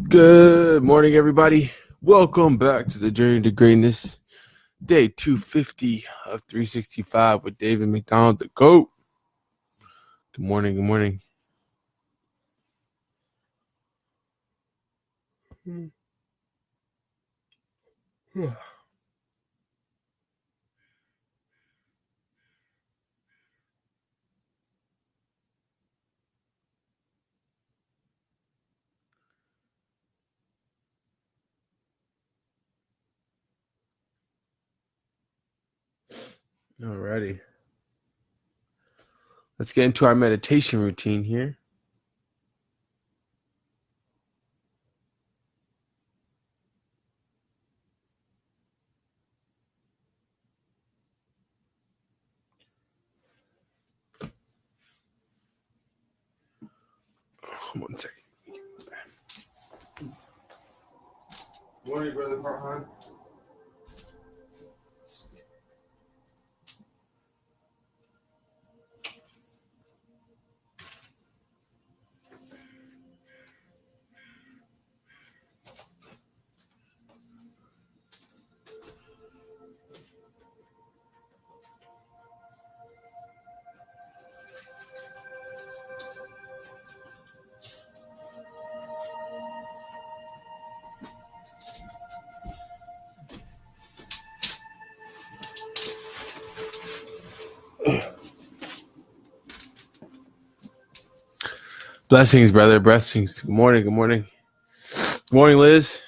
Good morning, everybody. Welcome back to the Journey to Greatness, day 250 of 365 with David McDonald, the GOAT. Good morning. Good morning. Alrighty. Let's get into our meditation routine here. One second. Morning, Brother Farhan. Blessings, brother. Blessings. Good morning. Good morning. Good morning, Liz.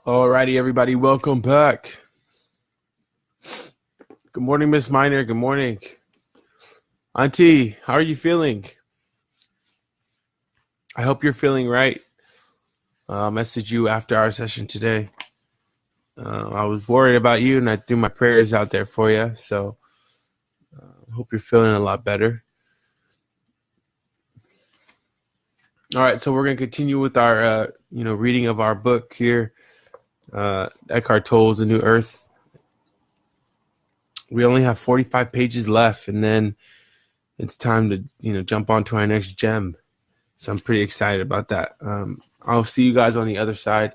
Alrighty, everybody, welcome back. Good morning, Miss Miner. Good morning. Auntie, how are you feeling? I hope you're feeling right. I'll message you after our session today. I was worried about you, and I threw my prayers out there for you. So I hope you're feeling a lot better. All right, so we're going to continue with our, reading of our book here, Eckhart Tolle's A New Earth. We only have 45 pages left, and then it's time to, jump on to our next gem. So I'm pretty excited about that. I'll see you guys on the other side.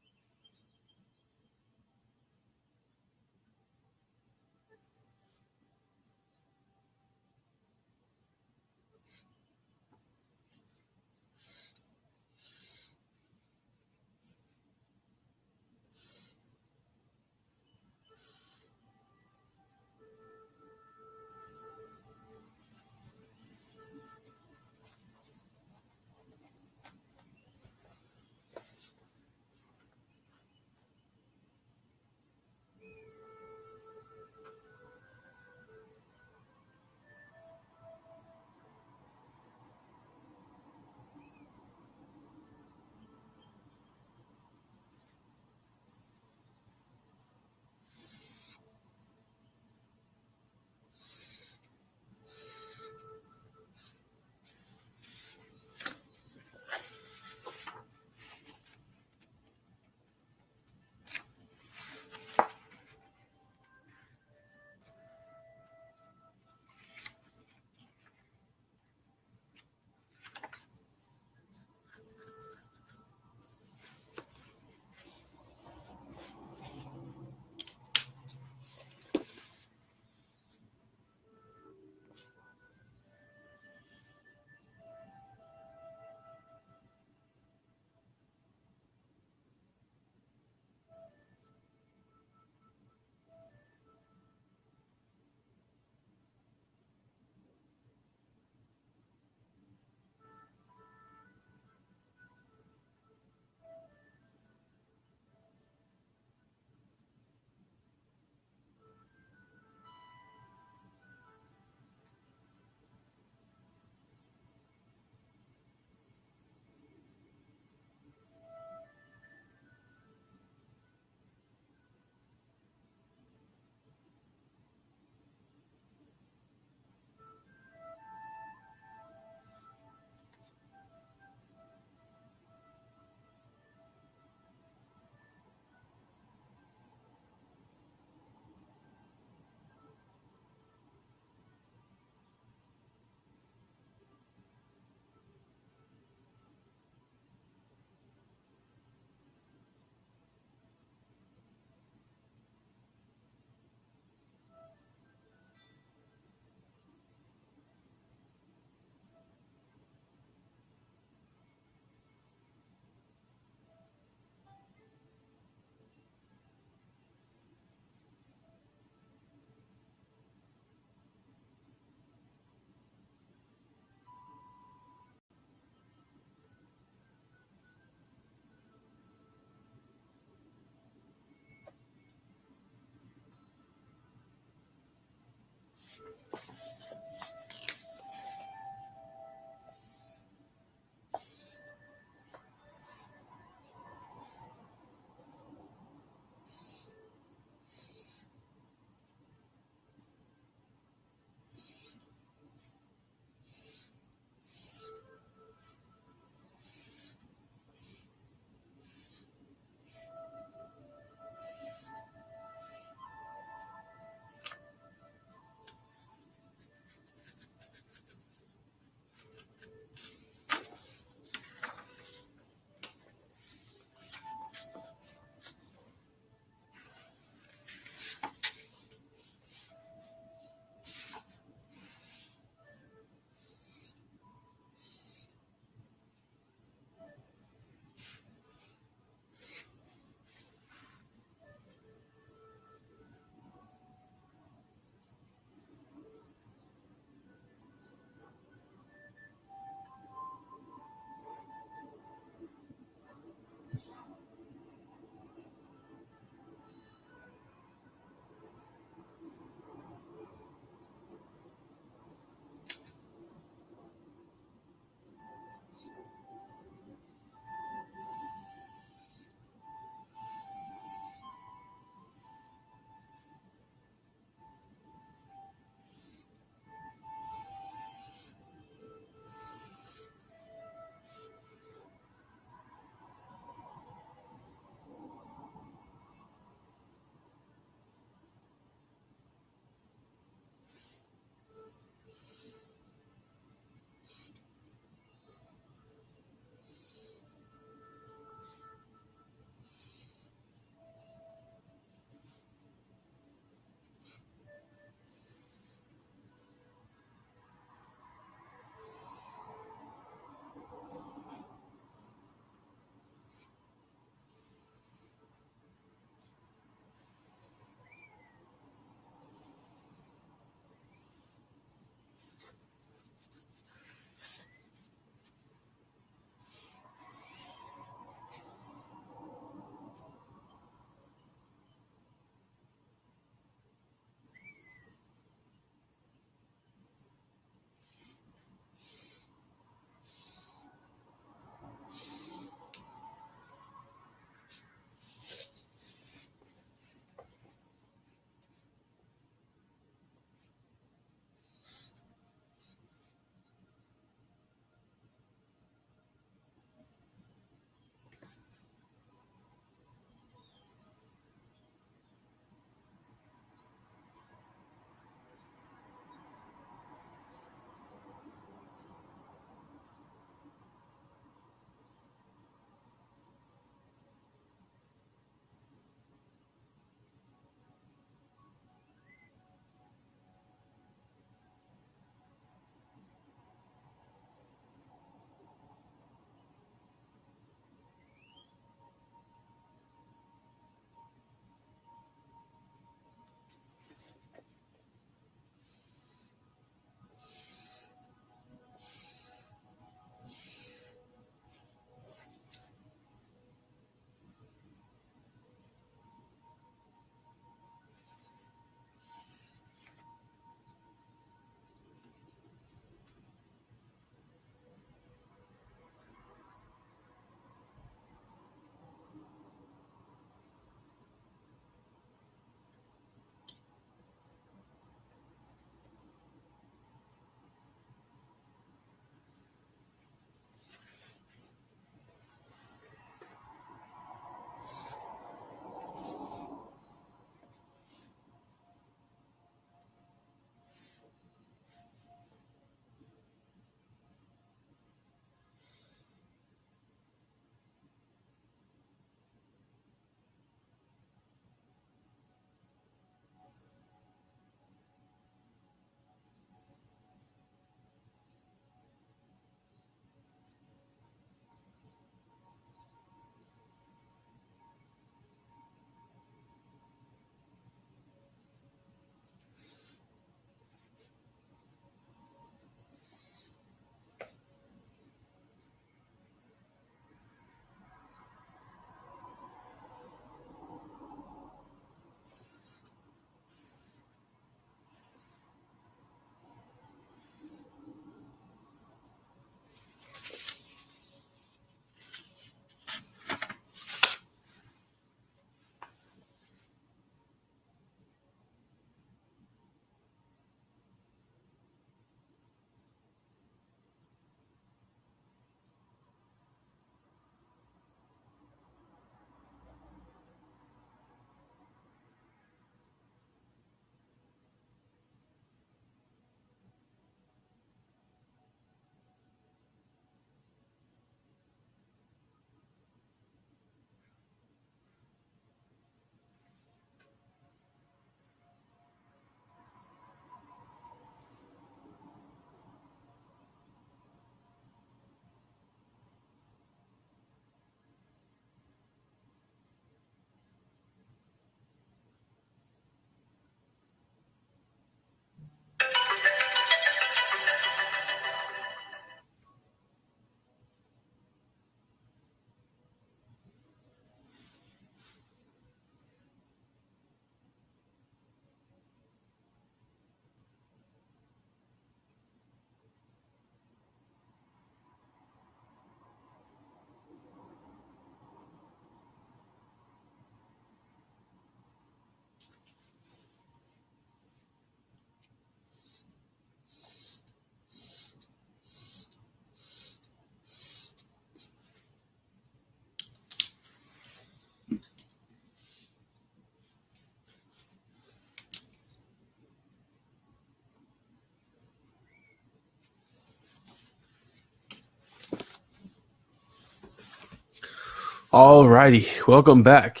All righty, welcome back.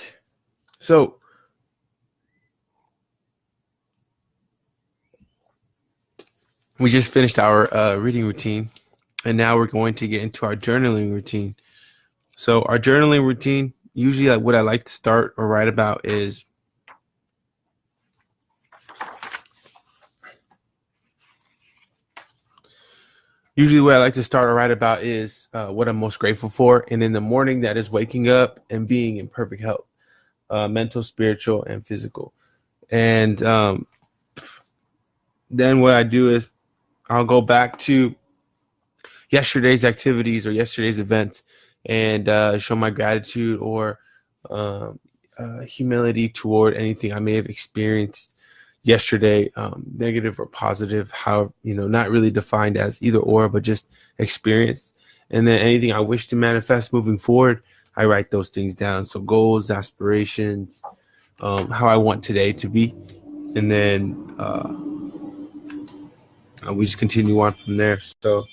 So we just finished our reading routine, and now we're going to get into our journaling routine. So our journaling routine, usually what I like to start or write about is what I'm most grateful for. And in the morning, that is waking up and being in perfect health, mental, spiritual, and physical. And then what I do is I'll go back to yesterday's activities or yesterday's events and show my gratitude or um, humility toward anything I may have experienced yesterday, negative or positive, how, not really defined as either or, but just experienced. And then anything I wish to manifest moving forward, I write those things down. So goals, aspirations, how I want today to be. And then we just continue on from there. So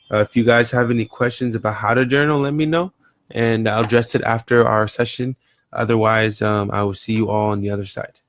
if you guys have any questions about how to journal, let me know, and I'll address it after our session. Otherwise, I will see you all on the other side.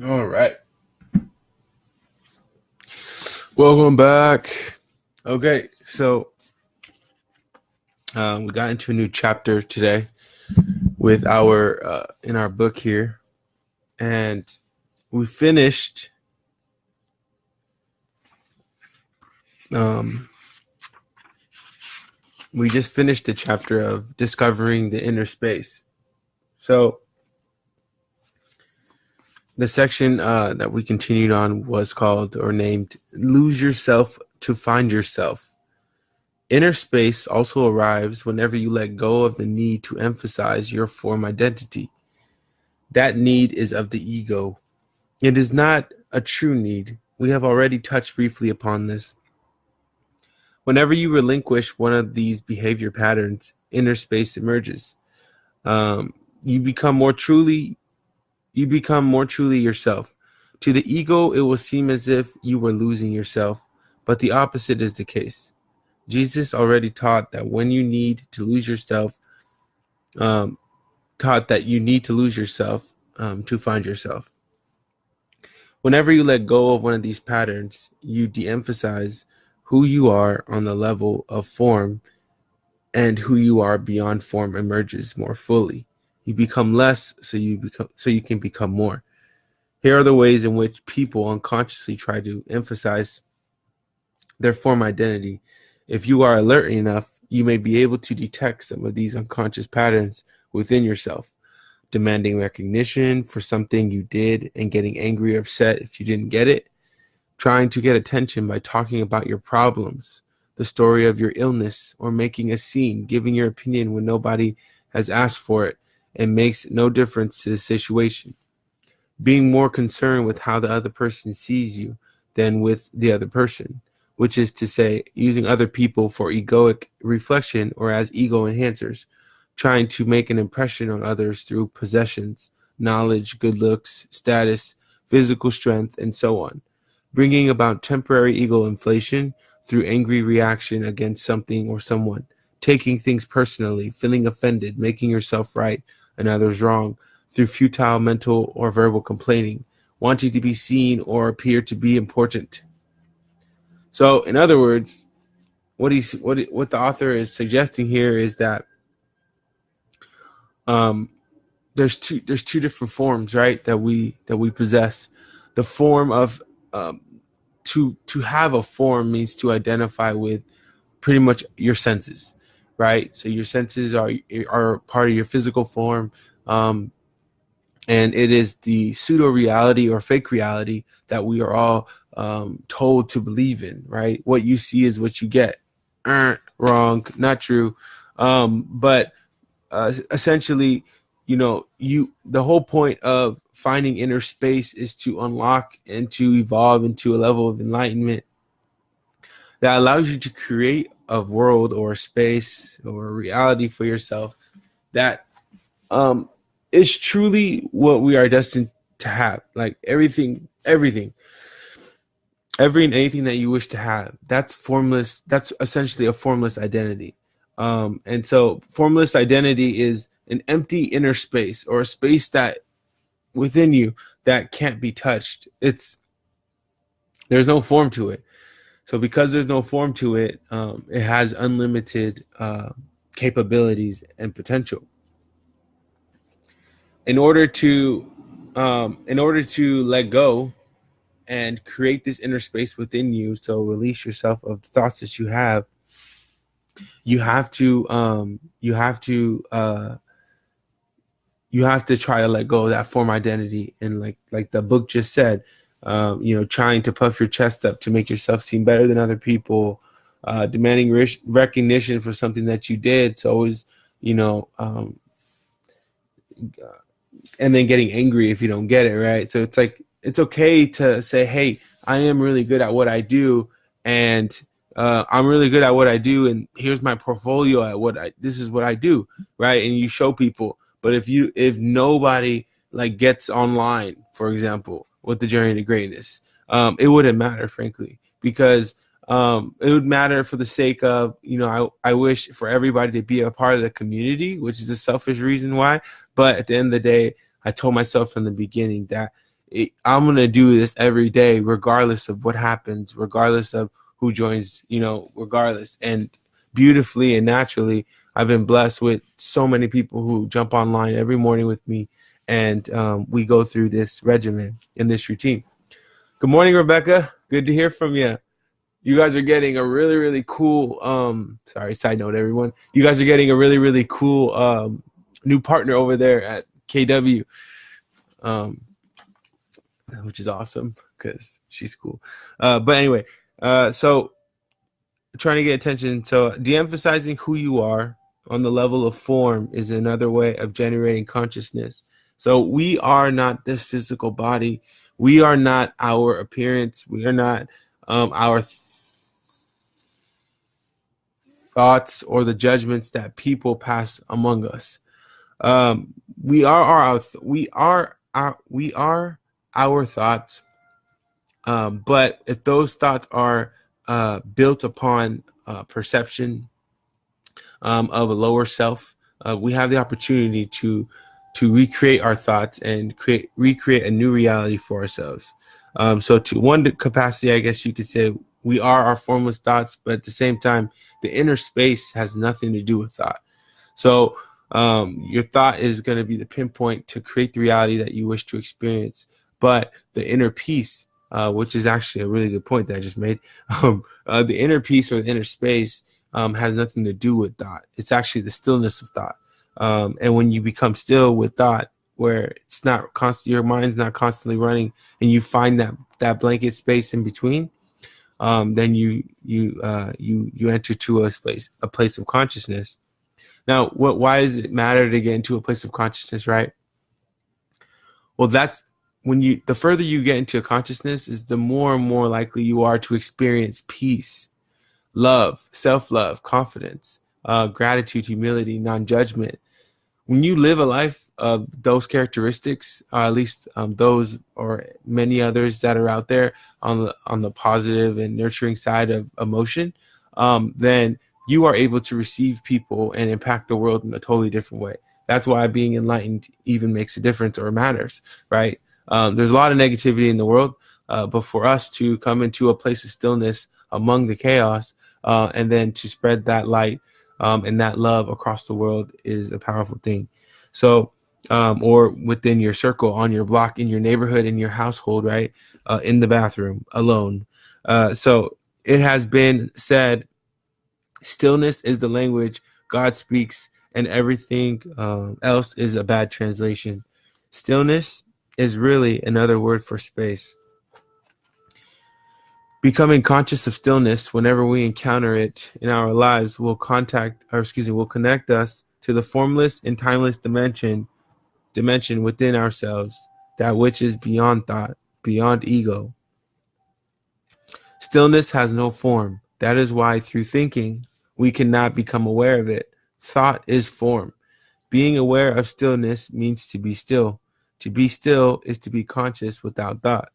All right. Welcome back. Okay, so we got into a new chapter today with our in our book here, and we finished. Um, we just finished the chapter of discovering the inner space. So the section that we continued on was called or named "Lose Yourself to Find Yourself." Inner space also arrives whenever you let go of the need to emphasize your form identity. That need is of the ego. It is not a true need. We have already touched briefly upon this. Whenever you relinquish one of these behavior patterns, inner space emerges. Um, you become more truly yourself. To the ego, it will seem as if you were losing yourself, but the opposite is the case. Jesus already taught that when you need to lose yourself, to find yourself. Whenever you let go of one of these patterns, you de-emphasize who you are on the level of form, and who you are beyond form emerges more fully. You become less so you can become more. Here are the ways in which people unconsciously try to emphasize their form identity. If you are alert enough, you may be able to detect some of these unconscious patterns within yourself. Demanding recognition for something you did and getting angry or upset if you didn't get it. Trying to get attention by talking about your problems, the story of your illness, or making a scene, giving your opinion when nobody has asked for it and makes no difference to the situation. Being more concerned with how the other person sees you than with the other person, which is to say, using other people for egoic reflection or as ego enhancers, trying to make an impression on others through possessions, knowledge, good looks, status, physical strength, and so on, bringing about temporary ego inflation through angry reaction against something or someone, taking things personally, feeling offended, making yourself right and others wrong, through futile mental or verbal complaining, wanting to be seen or appear to be important. So, in other words, what the author is suggesting here is that um, there's two different forms, right? That we possess. The form of to have a form means to identify with pretty much your senses, right? So your senses are part of your physical form. Um, and it is the pseudo reality or fake reality that we are all told to believe in, right? What you see is what you get. Wrong, not true. But essentially, the whole point of finding inner space is to unlock and to evolve into a level of enlightenment that allows you to create a world or a space or a reality for yourself that um, is truly what we are destined to have. Like every and anything that you wish to have. That's formless. That's essentially a formless identity. And so formless identity is an empty inner space or a space that within you that can't be touched. There's no form to it. So because there's no form to it, it has unlimited capabilities and potential. In order to let go and create this inner space within you, so release yourself of the thoughts that you have, you have to try to let go of that form identity, and like the book just said, trying to puff your chest up to make yourself seem better than other people, demanding recognition for something that you did. So always, you know, and then getting angry if you don't get it right. So it's like it's okay to say, "Hey, I am really good at what I do, and I'm really good at what I do, and here's my portfolio at this is what I do," right? And you show people. But if nobody like gets online, for example, with the journey to greatness, it wouldn't matter, frankly, because it would matter for the sake of, I wish for everybody to be a part of the community, which is a selfish reason why. But at the end of the day, I told myself from the beginning that I'm going to do this every day, regardless of what happens, regardless of who joins, regardless. And beautifully and naturally, I've been blessed with so many people who jump online every morning with me, and we go through this regimen and this routine. Good morning, Rebecca. Good to hear from you. You guys are getting a really, really cool, side note, everyone. You guys are getting a really, really cool new partner over there at KW, which is awesome because she's cool. But anyway, so trying to get attention. So de-emphasizing who you are on the level of form is another way of generating consciousness. So we are not this physical body. We are not our appearance. We are not our thoughts or the judgments that people pass among us. We are our thoughts. But if those thoughts are built upon perception of a lower self, we have the opportunity to recreate our thoughts and recreate a new reality for ourselves. So to one capacity, I guess you could say we are our formless thoughts, but at the same time, the inner space has nothing to do with thought. So your thought is going to be the pinpoint to create the reality that you wish to experience. But the inner peace, which is actually a really good point that I just made, the inner peace or the inner space has nothing to do with thought. It's actually the stillness of thought. And when you become still with thought, where it's not constant, your mind's not constantly running, and you find that blanket space in between, then you enter to a place of consciousness. Now, why does it matter to get into a place of consciousness, right? Well, that's when the further you get into a consciousness is the more and more likely you are to experience peace, love, self-love, confidence, gratitude, humility, non-judgment. When you live a life of those characteristics, at least those or many others that are out there on the positive and nurturing side of emotion, then you are able to receive people and impact the world in a totally different way. That's why being enlightened even makes a difference or matters, right? There's a lot of negativity in the world, but for us to come into a place of stillness among the chaos, and then to spread that light and that love across the world is a powerful thing. So, or within your circle, on your block, in your neighborhood, in your household, right? In the bathroom, alone. So it has been said, stillness is the language God speaks, and everything else is a bad translation. Stillness is really another word for space. Becoming conscious of stillness whenever we encounter it in our lives will connect us to the formless and timeless dimension within ourselves, that which is beyond thought, beyond ego. Stillness has no form. That is why through thinking, we cannot become aware of it. Thought is form. Being aware of stillness means to be still. To be still is to be conscious without thought.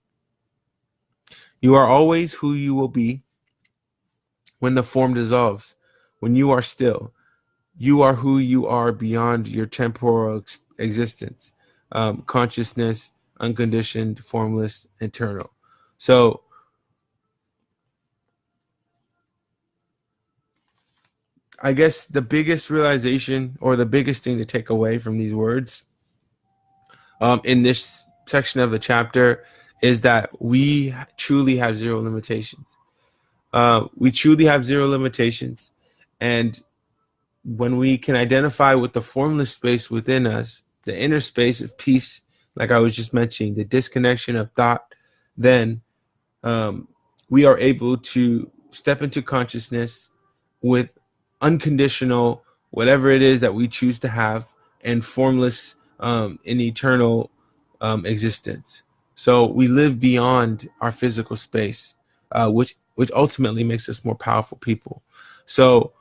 You are always who you will be when the form dissolves. When you are still, you are who you are beyond your temporal existence. Consciousness, unconditioned, formless, eternal. So I guess the biggest realization or the biggest thing to take away from these words in this section of the chapter is that we truly have zero limitations. We truly have zero limitations. And when we can identify with the formless space within us, the inner space of peace, like I was just mentioning, the disconnection of thought, then we are able to step into consciousness with unconditional, whatever it is that we choose to have, and formless and eternal existence. So we live beyond our physical space, which ultimately makes us more powerful people. So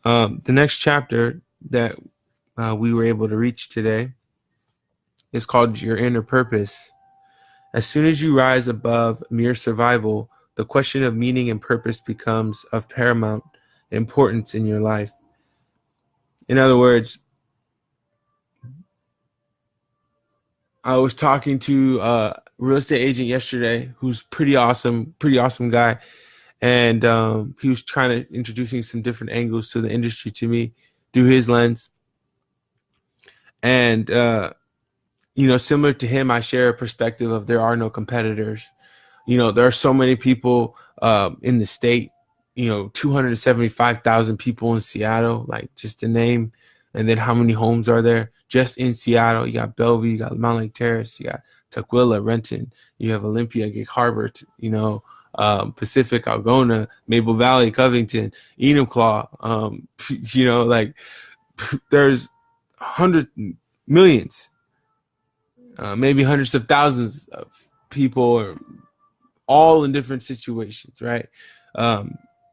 the next chapter that we were able to reach today is called Your Inner Purpose. As soon as you rise above mere survival, the question of meaning and purpose becomes of paramount importance in your life. In other words, I was talking to a real estate agent yesterday who's pretty awesome guy. And he was trying to introducing some different angles to the industry to me through his lens. And similar to him, I share a perspective of there are no competitors. There are so many people in the state. 275,000 people in Seattle, like just to name. And then how many homes are there just in Seattle? You got Bellevue, you got Mount Lake Terrace, you got Tukwila, Renton, you have Olympia, Gig Harbor, Pacific, Algona, Maple Valley, Covington, Enumclaw. Like there's hundreds, millions, maybe hundreds of thousands of people, all in different situations, right?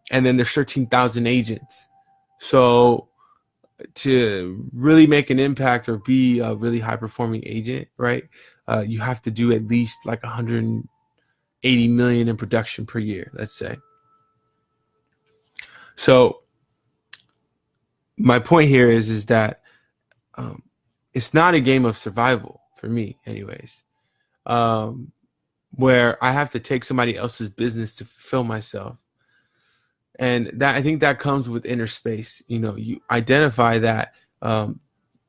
And then there's 13,000 agents. So to really make an impact or be a really high performing agent, right? You have to do at least like 180 million in production per year, let's say. So my point here is that it's not a game of survival for me, anyways, where I have to take somebody else's business to fulfill myself. And that, I think that comes with inner space. You identify that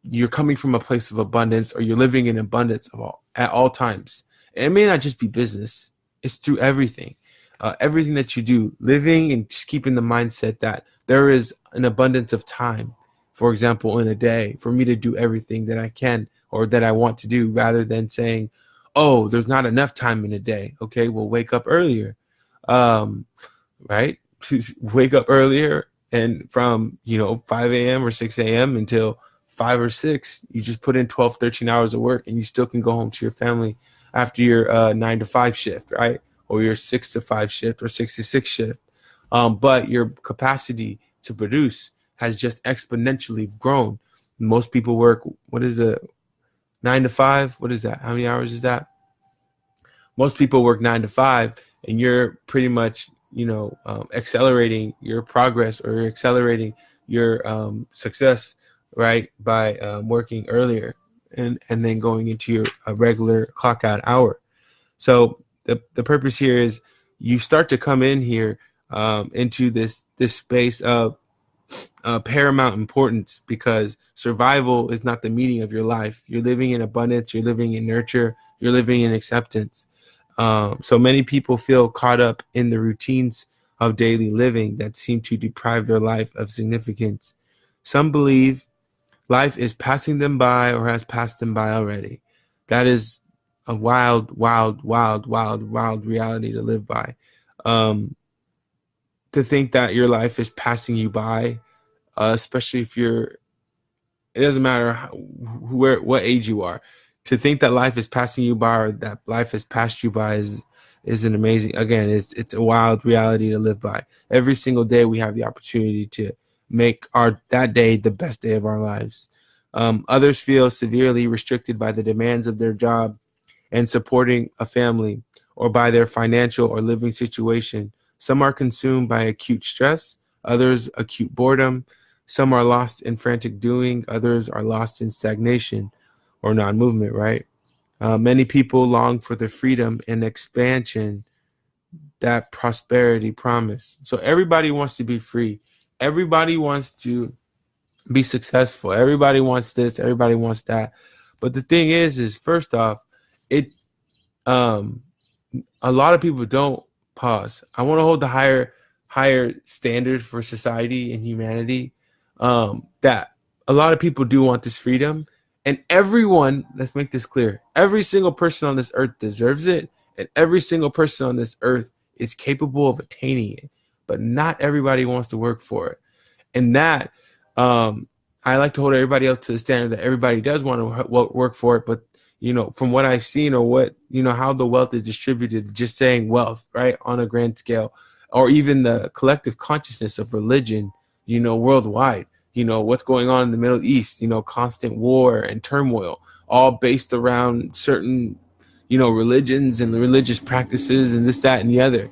you're coming from a place of abundance, or you're living in abundance at all times. And it may not just be business. It's through everything. Everything that you do, living and just keeping the mindset that there is an abundance of time, for example, in a day, for me to do everything that I can or that I want to do, rather than saying, oh, there's not enough time in a day. Okay, well, wake up earlier, right? Wake up earlier, and from 5 a.m. or 6 a.m. until 5 or 6, you just put in 12, 13 hours of work, and you still can go home to your family after your 9 to 5 shift, right? Or your 6 to 5 shift or 6 to 6 shift. But your capacity to produce has just exponentially grown. Most people work, what is it, 9 to 5? What is that? How many hours is that? Most people work 9 to 5, and you're pretty much accelerating your progress, or accelerating your success, right, by working earlier and then going into your regular clock out hour. So the purpose here is you start to come in here into this space of paramount importance, because survival is not the meaning of your life. You're living in abundance, you're living in nurture, you're living in acceptance. So many people feel caught up in the routines of daily living that seem to deprive their life of significance. Some believe life is passing them by or has passed them by already. That is a wild, wild, wild, wild, wild reality to live by. To think that your life is passing you by, especially if it doesn't matter what age you are. To think that life is passing you by, or that life has passed you by, is an amazing, again, it's a wild reality to live by. Every single day we have the opportunity to make that day the best day of our lives. Others feel severely restricted by the demands of their job and supporting a family, or by their financial or living situation. Some are consumed by acute stress, others acute boredom. Some are lost in frantic doing, others are lost in stagnation or non-movement, right? Many people long for the freedom and expansion that prosperity promise. So everybody wants to be free. Everybody wants to be successful. Everybody wants this. Everybody wants that. But the thing is first off, a lot of people don't pause. I want to hold the higher standard for society and humanity. That a lot of people do want this freedom. And everyone, let's make this clear, every single person on this earth deserves it, and every single person on this earth is capable of attaining it. But not everybody wants to work for it. And that, I like to hold everybody up to the standard that everybody does want to work for it. But, from what I've seen, or what, how the wealth is distributed, just saying wealth, right, on a grand scale, or even the collective consciousness of religion, worldwide. What's going on in the Middle East, constant war and turmoil, all based around certain, religions and the religious practices and this, that, and the other.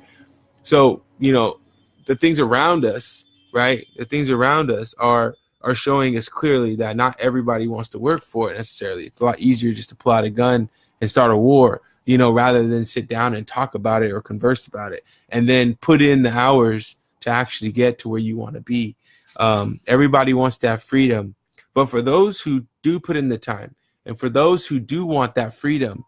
So, the things around us, right? The things around us are are showing us clearly that not everybody wants to work for it necessarily. It's a lot easier just to pull out a gun and start a war, rather than sit down and talk about it or converse about it and then put in the hours to actually get to where you want to be. Everybody wants to have freedom, but for those who do put in the time and for those who do want that freedom,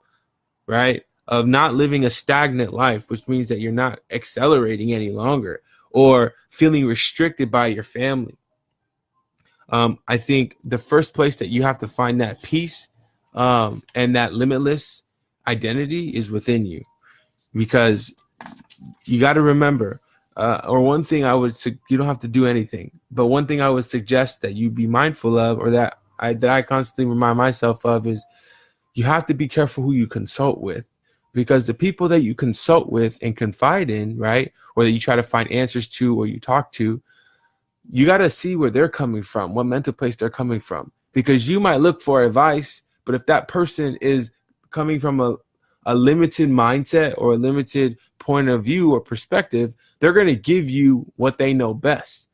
right, of not living a stagnant life, which means that you're not accelerating any longer or feeling restricted by your family. I think the first place that you have to find that peace and that limitless identity is within you, because you got to remember, or one thing you don't have to do anything, but one thing I would suggest that you be mindful of, or that I constantly remind myself of, is you have to be careful who you consult with, because the people that you consult with and confide in, right, or that you try to find answers to or you talk to, you got to see where they're coming from, what mental place they're coming from, because you might look for advice, but if that person is coming from a limited mindset or a limited point of view or perspective, they're going to give you what they know best.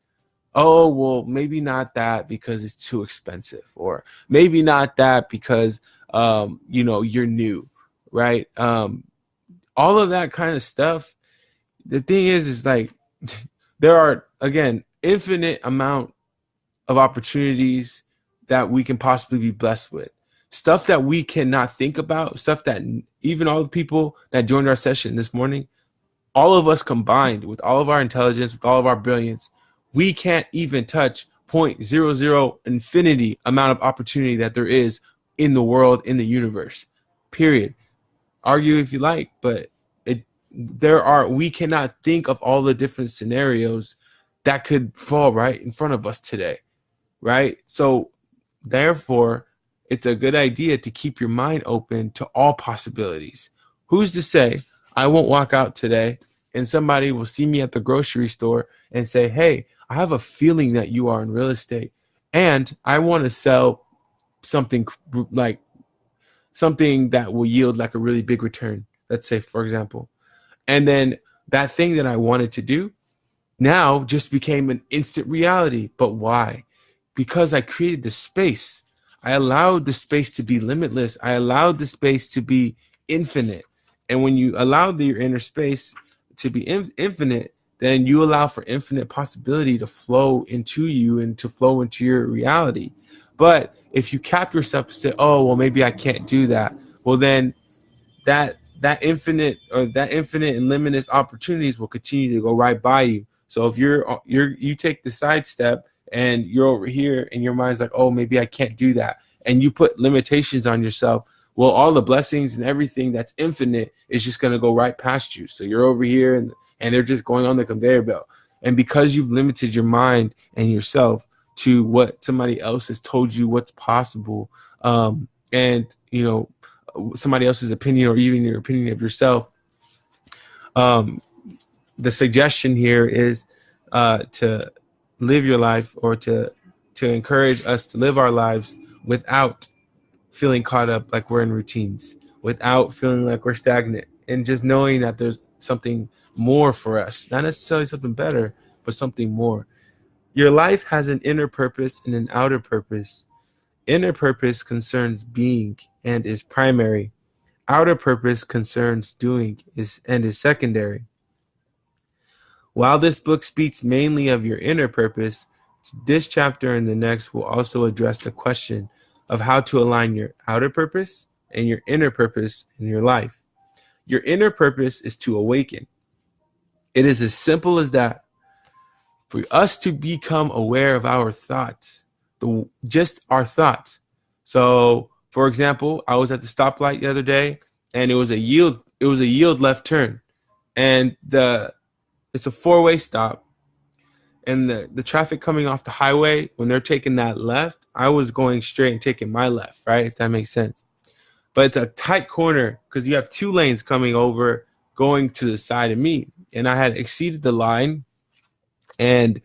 Oh, well, maybe not that because it's too expensive, or maybe not that because, you're new, right? All of that kind of stuff. The thing is like, there are, again, infinite amount of opportunities that we can possibly be blessed with. Stuff that we cannot think about, stuff that even all the people that joined our session this morning, all of us combined with all of our intelligence, with all of our brilliance, we can't even touch 0.00 infinity amount of opportunity that there is in the world, in the universe, period. Argue if you like, but we cannot think of all the different scenarios that could fall right in front of us today, right? So therefore, it's a good idea to keep your mind open to all possibilities. Who's to say I won't walk out today and somebody will see me at the grocery store and say, hey, I have a feeling that you are in real estate and I want to sell something that will yield like a really big return, let's say, for example. And then that thing that I wanted to do now just became an instant reality. But why? Because I created the space. I allowed the space to be limitless. I allowed the space to be infinite. And when you allow your inner space to be infinite, then you allow for infinite possibility to flow into you and to flow into your reality. But if you cap yourself and say, oh, well, maybe I can't do that, well, then that infinite and limitless opportunities will continue to go right by you. So if you take the sidestep and you're over here and your mind's like, oh, maybe I can't do that, and you put limitations on yourself, well, all the blessings and everything that's infinite is just going to go right past you. So you're over here and they're just going on the conveyor belt. And because you've limited your mind and yourself to what somebody else has told you what's possible, and somebody else's opinion or even your opinion of yourself, the suggestion here is to live your life, or to encourage us to live our lives without feeling caught up like we're in routines, without feeling like we're stagnant, and just knowing that there's something more for us, not necessarily something better, but something more. Your life has an inner purpose and an outer purpose. Inner purpose concerns being and is primary. Outer purpose concerns doing and is secondary. While this book speaks mainly of your inner purpose, this chapter and the next will also address the question of how to align your outer purpose and your inner purpose in your life. Your inner purpose is to awaken. It is as simple as that. For us to become aware of our thoughts, just our thoughts. So, for example, I was at the stoplight the other day, and it was a yield left turn, and it's a four-way stop, and the traffic coming off the highway, when they're taking that left, I was going straight and taking my left, right? If that makes sense. But it's a tight corner because you have two lanes coming over, going to the side of me, and I had exceeded the line, and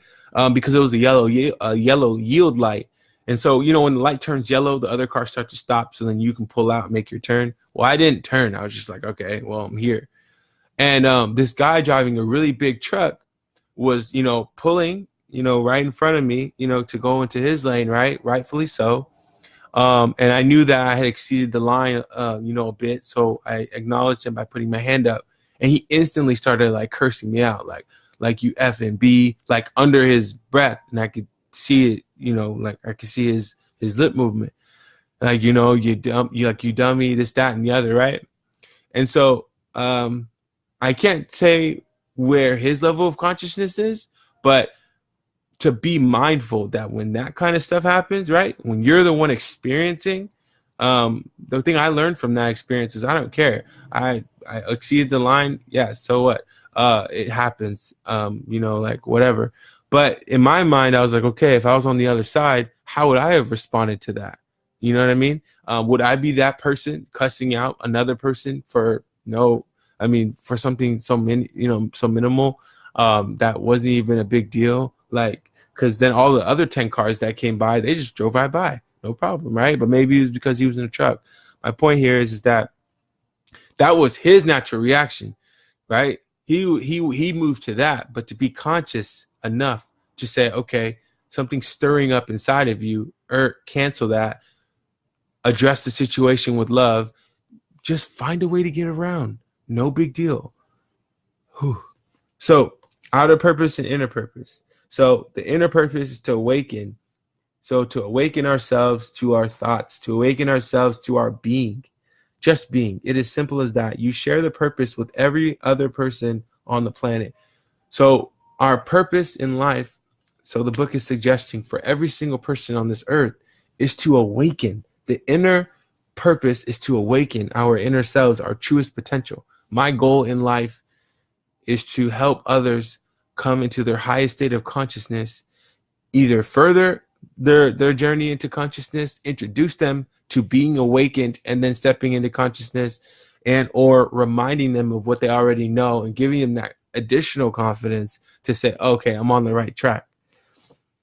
because it was a yellow yield light. And so, when the light turns yellow, the other cars start to stop, so then you can pull out and make your turn. Well, I didn't turn. I was just like, okay, well, I'm here. And this guy driving a really big truck was, pulling, right in front of me, to go into his lane, right? Rightfully so. And I knew that I had exceeded the line, a bit. So I acknowledged him by putting my hand up, and he instantly started like cursing me out, like you F and B, like under his breath, and I could see it, like I could see his lip movement, like you dummy, this, that, and the other, right? And so I can't say where his level of consciousness is, but to be mindful that when that kind of stuff happens, right? When you're the one experiencing, the thing I learned from that experience is I don't care. I exceeded the line. Yeah. So what? It happens, like whatever. But in my mind, I was like, okay, if I was on the other side, how would I have responded to that? You know what I mean? Would I be that person cussing out another person for for something so minimal, that wasn't even a big deal? Like, because then all the other 10 cars that came by, they just drove right by. No problem, right? But maybe it was because he was in a truck. My point here is that was his natural reaction, right? He moved to that, but to be conscious enough to say, okay, something's stirring up inside of you, or cancel that, address the situation with love, just find a way to get around. No big deal. Whew. So outer purpose and inner purpose. So the inner purpose is to awaken. So to awaken ourselves to our thoughts, to awaken ourselves to our being, just being. It is simple as that. You share the purpose with every other person on the planet. So our purpose in life, so the book is suggesting for every single person on this earth, is to awaken. The inner purpose is to awaken our inner selves, our truest potential. My goal in life is to help others come into their highest state of consciousness, either further their journey into consciousness, introduce them to being awakened and then stepping into consciousness, and or reminding them of what they already know and giving them that additional confidence to say, okay, I'm on the right track.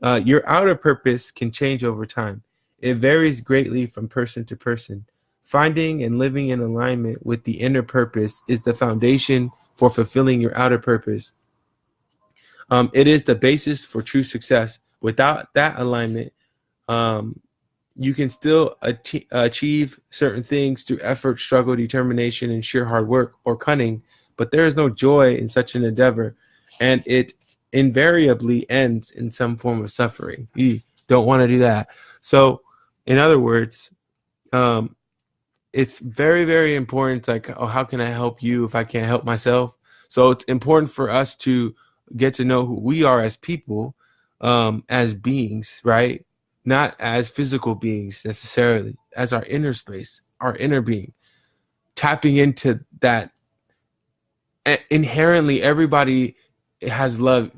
Your outer purpose can change over time. It varies greatly from person to person. Finding and living in alignment with the inner purpose is the foundation for fulfilling your outer purpose. It is the basis for true success. Without that alignment, you can still achieve certain things through effort, struggle, determination, and sheer hard work or cunning, but there is no joy in such an endeavor, and it invariably ends in some form of suffering. You don't want to do that. So, in other words, it's very, very important. Like, oh, how can I help you if I can't help myself? So it's important for us to get to know who we are as people, as beings, right? Not as physical beings necessarily, as our inner space, our inner being, tapping into that. Inherently, everybody has love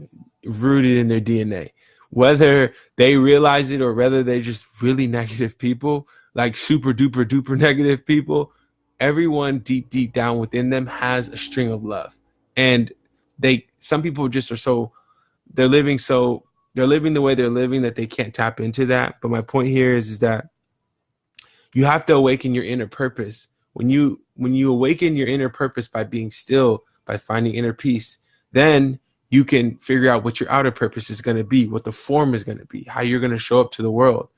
rooted in their DNA, whether they realize it or whether they're just really negative people, like super duper duper negative people. Everyone deep down within them has a string of love, and some people just they're living the way they're living that they can't tap into that. But my point here is that you have to awaken your inner purpose. When you awaken your inner purpose by being still, by finding inner peace, then you can figure out what your outer purpose is going to be, what the form is going to be, how you're going to show up to the world.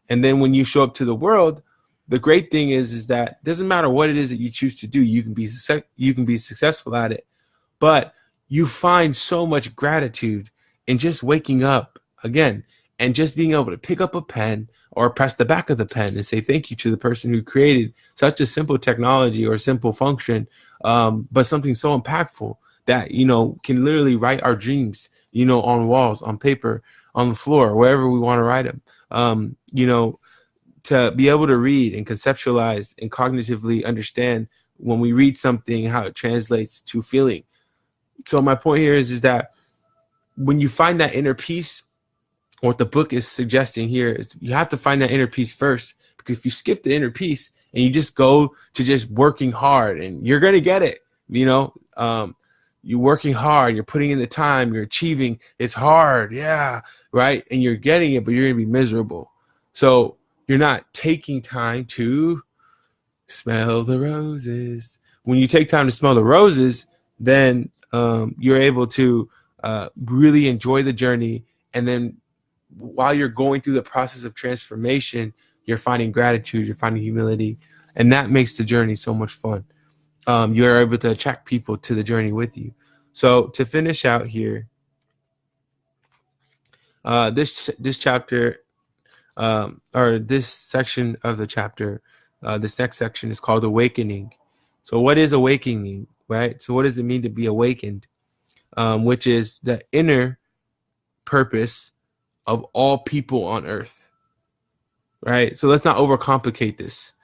And then when you show up to the world, the great thing is that it doesn't matter what it is that you choose to do, you can be successful at it. But you find so much gratitude in just waking up again and just being able to pick up a pen or press the back of the pen and say thank you to the person who created such a simple technology or simple function, but something so impactful that, can literally write our dreams, on walls, on paper, on the floor, wherever we want to write them. To be able to read and conceptualize and cognitively understand when we read something, how it translates to feeling. So my point here is that when you find that inner peace, what the book is suggesting here is you have to find that inner peace first, because if you skip the inner peace and you just go to just working hard, and you're going to get it, you're working hard, you're putting in the time, you're achieving, it's hard. Yeah. Right. And you're getting it, but you're going to be miserable. So you're not taking time to smell the roses. When you take time to smell the roses, then you're able to really enjoy the journey And then while you're going through the process of transformation, you're finding gratitude, you're finding humility, and that makes the journey so much fun. You're able to attract people to the journey with you. So to finish out here, this chapter, or this section of the chapter, this next section is called awakening. So what is awakening, right? So what does it mean to be awakened? Which is the inner purpose of all people on earth, right? So let's not overcomplicate this.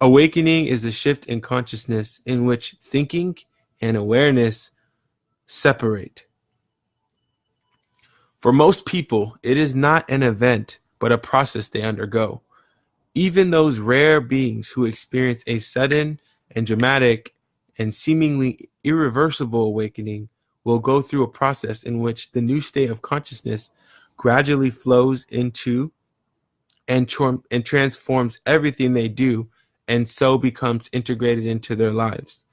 Awakening is a shift in consciousness in which thinking and awareness separate. For most people, it is not an event, but a process they undergo. Even those rare beings who experience a sudden and dramatic and seemingly irreversible awakening will go through a process in which the new state of consciousness gradually flows into and transforms everything they do, and so becomes integrated into their lives.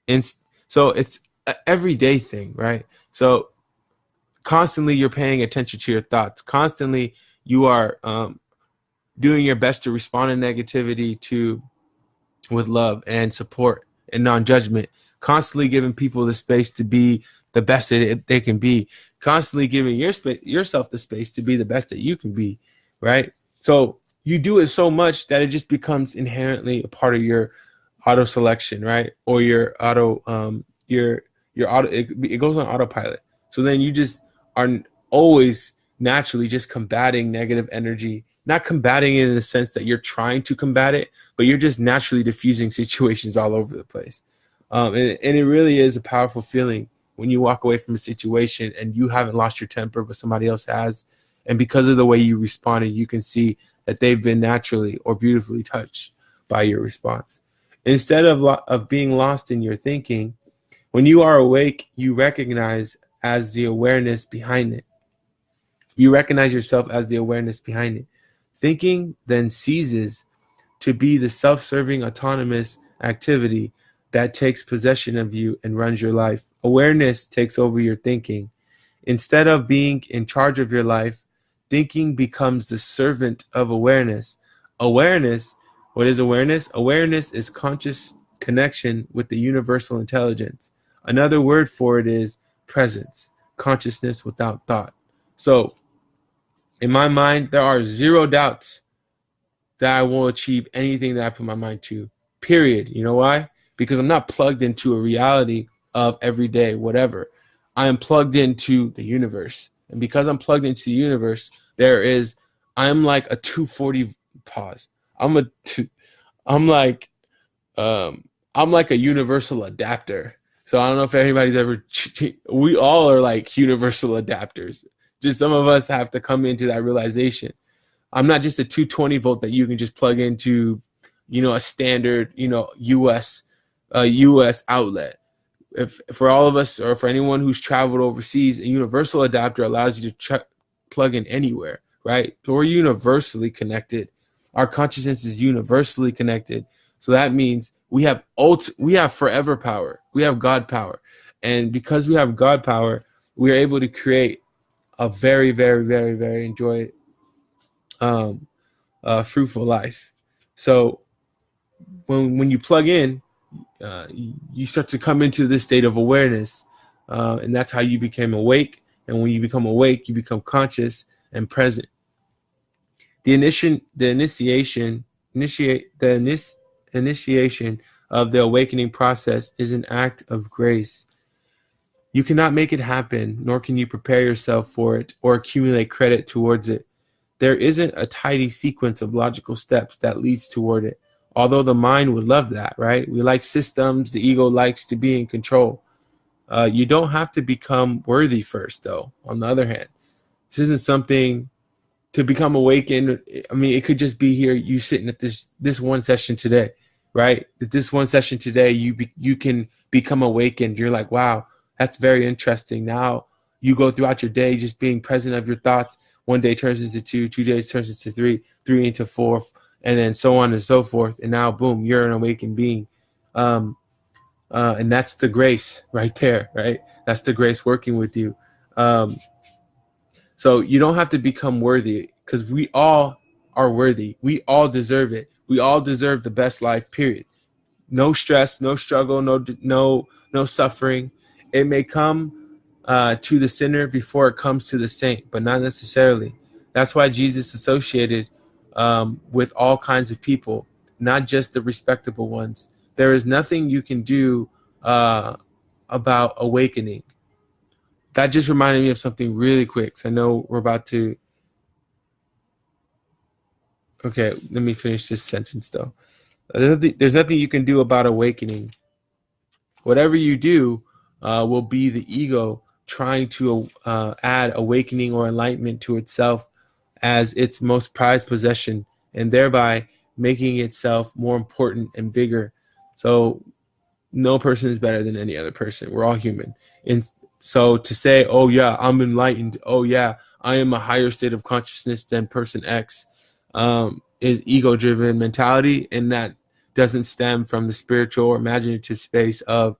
And so it's an everyday thing, right? So constantly you're paying attention to your thoughts. Constantly you are doing your best to respond to negativity with love and support and non-judgment. Constantly giving people the space to be the best that they can be. Constantly giving yourself the space to be the best that you can be, right? So you do it so much that it just becomes inherently a part of your auto selection, right? Or your auto, it goes on autopilot. So then you just are always naturally just combating negative energy, not combating it in the sense that you're trying to combat it, but you're just naturally diffusing situations all over the place. And it really is a powerful feeling when you walk away from a situation and you haven't lost your temper, but somebody else has. And because of the way you responded, you can see that they've been naturally or beautifully touched by your response. Instead of being lost in your thinking, when you are awake, you recognize as the awareness behind it. You recognize yourself as the awareness behind it. Thinking then ceases to be the self-serving autonomous activity that takes possession of you and runs your life. Awareness takes over your thinking. Instead of being in charge of your life, thinking becomes the servant of awareness. Awareness, what is awareness? Awareness is conscious connection with the universal intelligence. Another word for it is presence, consciousness without thought. So in my mind, there are zero doubts that I will achieve anything that I put my mind to, period. You know why? Because I'm not plugged into a reality of everyday whatever. I am plugged into the universe. And because I'm plugged into the universe, I'm like a 240 pause. I'm like a universal adapter. So I don't know if anybody's ever, we all are like universal adapters. Just some of us have to come into that realization. I'm not just a 220 volt that you can just plug into, a standard, US outlet. If for all of us, or for anyone who's traveled overseas, a universal adapter allows you to plug in anywhere, right? So we're universally connected. Our consciousness is universally connected. So that means we have forever power. We have God power. And because we have God power, we are able to create a very, very, very, very fruitful life. So when you plug in, you start to come into this state of awareness, and that's how you became awake. And when you become awake, you become conscious and present. The initiation of the awakening process is an act of grace. You cannot make it happen, nor can you prepare yourself for it or accumulate credit towards it. There isn't a tidy sequence of logical steps that leads toward it, although the mind would love that, right? We like systems. The ego likes to be in control. You don't have to become worthy first, though. On the other hand, this isn't something to become awakened. I mean, it could just be here, you sitting at this one session today, right? This one session today, you can become awakened. You're like, wow, that's very interesting. Now you go throughout your day just being present of your thoughts. One day turns into 2 days turns into 3 into 4, and then so on and so forth. And now, boom, you're an awakened being. And that's the grace right there, right? That's the grace working with you. So you don't have to become worthy, because we all are worthy. We all deserve it. We all deserve the best life, period. No stress, no struggle, no suffering. It may come to the sinner before it comes to the saint, but not necessarily. That's why Jesus associated with all kinds of people, not just the respectable ones. There is nothing you can do about awakening. That just reminded me of something really quick. So I know we're about to. Okay, let me finish this sentence though. There's nothing you can do about awakening. Whatever you do will be the ego trying to add awakening or enlightenment to itself as its most prized possession, and thereby making itself more important and bigger. So no person is better than any other person. We're all human. And so to say, oh yeah, I'm enlightened, oh yeah, I am a higher state of consciousness than person X, is ego-driven mentality, and that doesn't stem from the spiritual or imaginative space of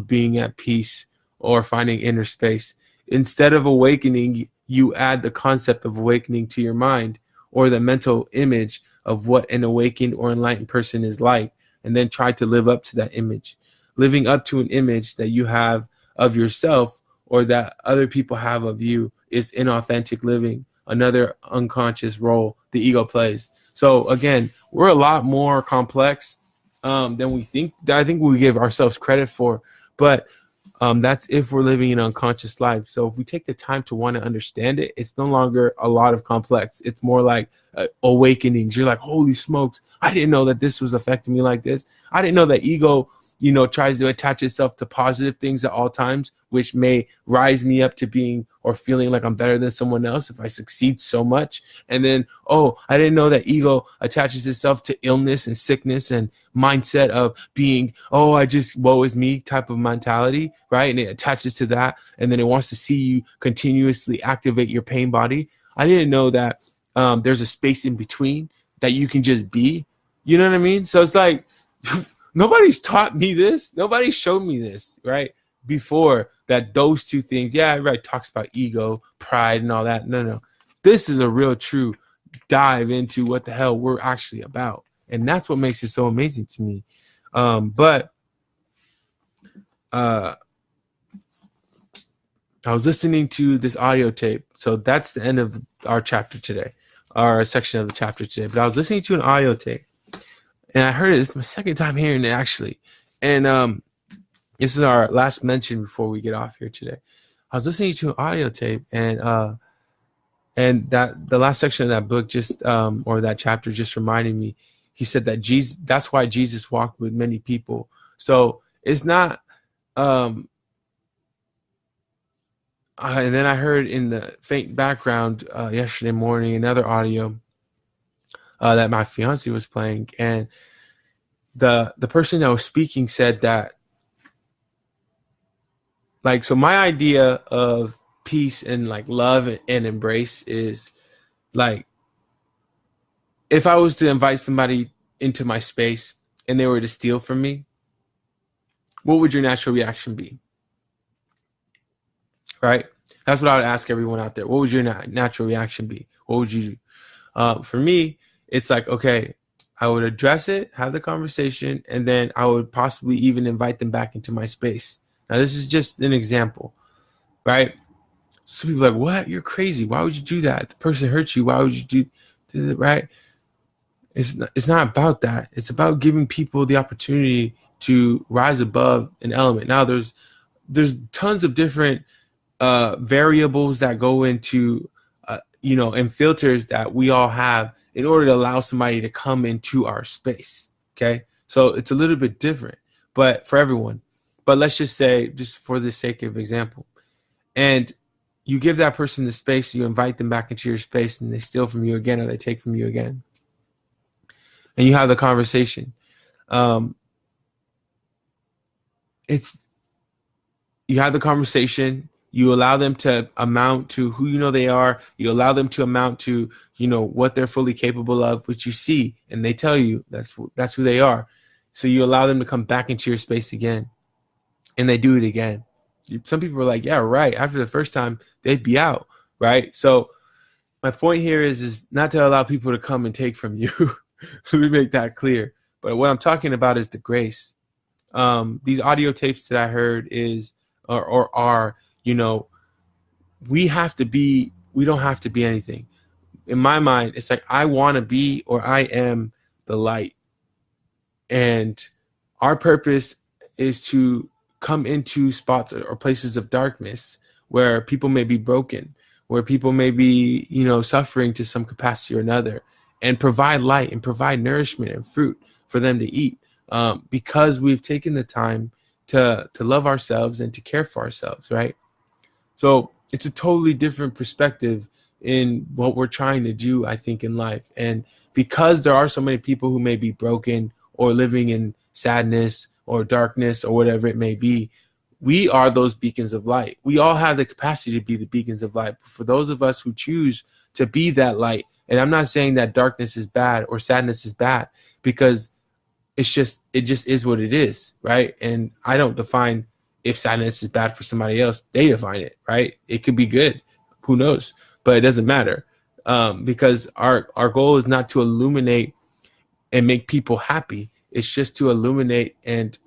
being at peace or finding inner space. Instead of awakening, you add the concept of awakening to your mind, or the mental image of what an awakened or enlightened person is like, and then try to live up to that image. Living up to an image that you have of yourself or that other people have of you is inauthentic living, another unconscious role the ego plays. So again, we're a lot more complex than we think. I think we give ourselves credit for, but that's if we're living an unconscious life. So if we take the time to want to understand it, it's no longer a lot of complex. It's more like awakenings. You're like, holy smokes, I didn't know that this was affecting me like this. I didn't know that ego, tries to attach itself to positive things at all times, which may rise me up to being or feeling like I'm better than someone else if I succeed so much. And then, oh, I didn't know that ego attaches itself to illness and sickness and mindset of being, oh, woe is me type of mentality, right? And it attaches to that. And then it wants to see you continuously activate your pain body. I didn't know that there's a space in between that you can just be. You know what I mean? So it's like, nobody's taught me this. Nobody showed me this, right? Before that, those two things, yeah, right, talks about ego, pride, and all that. No. This is a real true dive into what the hell we're actually about. And that's what makes it so amazing to me. But I was listening to this audio tape. So that's the end of our chapter today, our section of the chapter today. But I was listening to an audio tape. And I heard it. It's my second time hearing it, actually. And this is our last mention before we get off here today. I was listening to an audio tape, and that the last section of that book or that chapter just reminded me. He said that that's why Jesus walked with many people. So it's not. And then I heard in the faint background yesterday morning another audio that my fiance was playing, and the person that was speaking said that, like, so my idea of peace and like love and embrace is like, if I was to invite somebody into my space and they were to steal from me, what would your natural reaction be? Right? That's what I would ask everyone out there. What would your natural reaction be? What would you do? For me, it's like, okay, I would address it, have the conversation, and then I would possibly even invite them back into my space. Now, this is just an example, right? So people are like, what? You're crazy. Why would you do that? The person hurt you. Why would you do it, right? It's not about that. It's about giving people the opportunity to rise above an element. Now, there's tons of different variables that go into, and filters that we all have in order to allow somebody to come into our space. Okay. So it's a little bit different, but for everyone, but let's just say, just for the sake of example, and you give that person the space, you invite them back into your space, and they steal from you again, or they take from you again, and you have the conversation. You have the conversation. You allow them to amount to who they are. You allow them to amount to what they're fully capable of, which you see, and they tell you that's who they are. So you allow them to come back into your space again, and they do it again. Some people are like, yeah, right. After the first time, they'd be out, right? So my point here is not to allow people to come and take from you. Let me make that clear. But what I'm talking about is the grace. These audio tapes that I heard are, we don't have to be anything. In my mind, it's like I want to be, or I am the light. And our purpose is to come into spots or places of darkness where people may be broken, where people may be, suffering to some capacity or another, and provide light and provide nourishment and fruit for them to eat, because we've taken the time to love ourselves and to care for ourselves, right? So it's a totally different perspective in what we're trying to do, I think, in life. And because there are so many people who may be broken or living in sadness or darkness or whatever it may be, we are those beacons of light. We all have the capacity to be the beacons of light. But for those of us who choose to be that light, and I'm not saying that darkness is bad or sadness is bad, because it just is what it is, right? And I don't define if sadness is bad for somebody else. They define it, right? It could be good. Who knows? But it doesn't matter, because our goal is not to illuminate and make people happy. It's just to illuminate and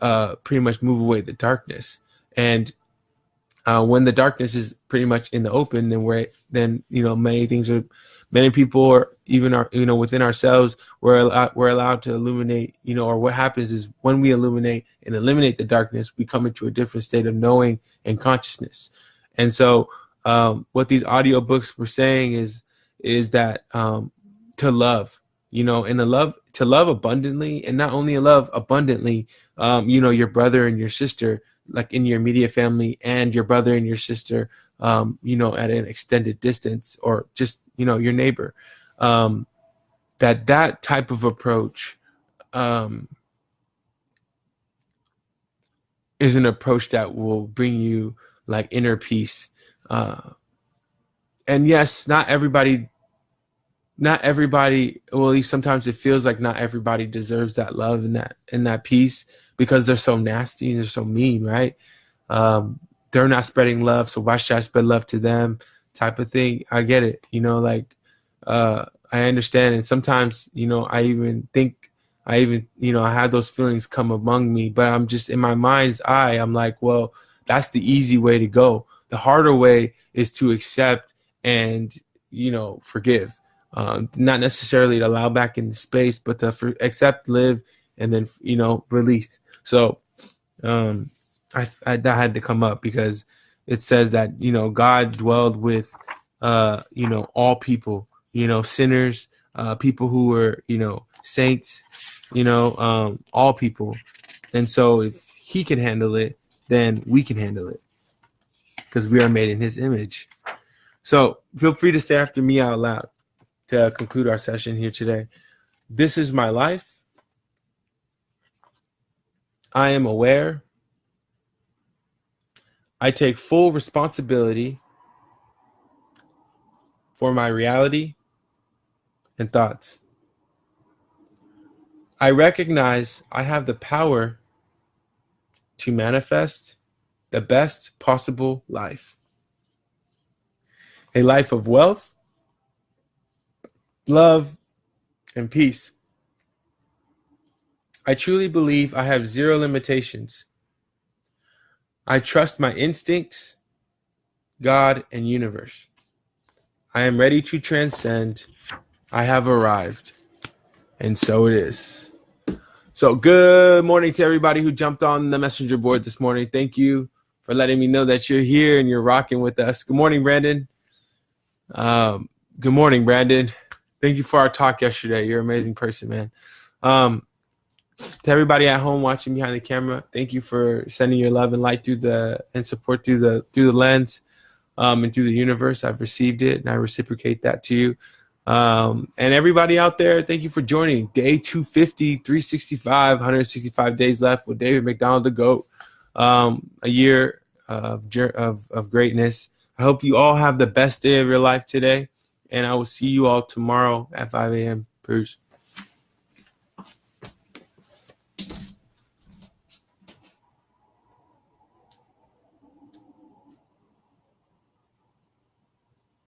pretty much move away the darkness. And when the darkness is pretty much in the open, then many people, or even within ourselves, we're allowed to illuminate, or what happens is when we illuminate and eliminate the darkness, we come into a different state of knowing and consciousness. And so what these audio books were saying is that to love, to love abundantly, and not only love abundantly, your brother and your sister, like in your immediate family, and your brother and your sister, at an extended distance, or just, your neighbor, that type of approach is an approach that will bring you like inner peace. And yes, not everybody, well, at least sometimes it feels like not everybody deserves that love and that peace, because they're so nasty and they're so mean, right? They're not spreading love, so why should I spread love to them, type of thing. I get it, I understand. And sometimes, I had those feelings come among me, but I'm just, in my mind's eye, I'm like, well, that's the easy way to go. The harder way is to accept and, forgive. Not necessarily to allow back into space, but to accept, live, and then, release. So I that had to come up, because it says that, God dwelled with, all people, sinners, people who were, saints, all people. And so if he can handle it, then we can handle it, because we are made in his image. So feel free to stay after me out loud to conclude our session here today. This is my life. I am aware. I take full responsibility for my reality and thoughts. I recognize I have the power to manifest the best possible life. A life of wealth, love, and peace. I truly believe I have zero limitations. I trust my instincts, God, and universe. I am ready to transcend. I have arrived. And so it is. So good morning to everybody who jumped on the messenger board this morning. Thank you for letting me know that you're here and you're rocking with us. Good morning, Brandon. Good morning, Brandon. Thank you for our talk yesterday. You're an amazing person, man. To everybody at home watching behind the camera, thank you for sending your love and light and support through the lens, and through the universe. I've received it, and I reciprocate that to you. And everybody out there, thank you for joining day 250, 365, 165 days left with David McDonald, the GOAT. A year of greatness. I hope you all have the best day of your life today, and I will see you all tomorrow at 5 a.m. Peace.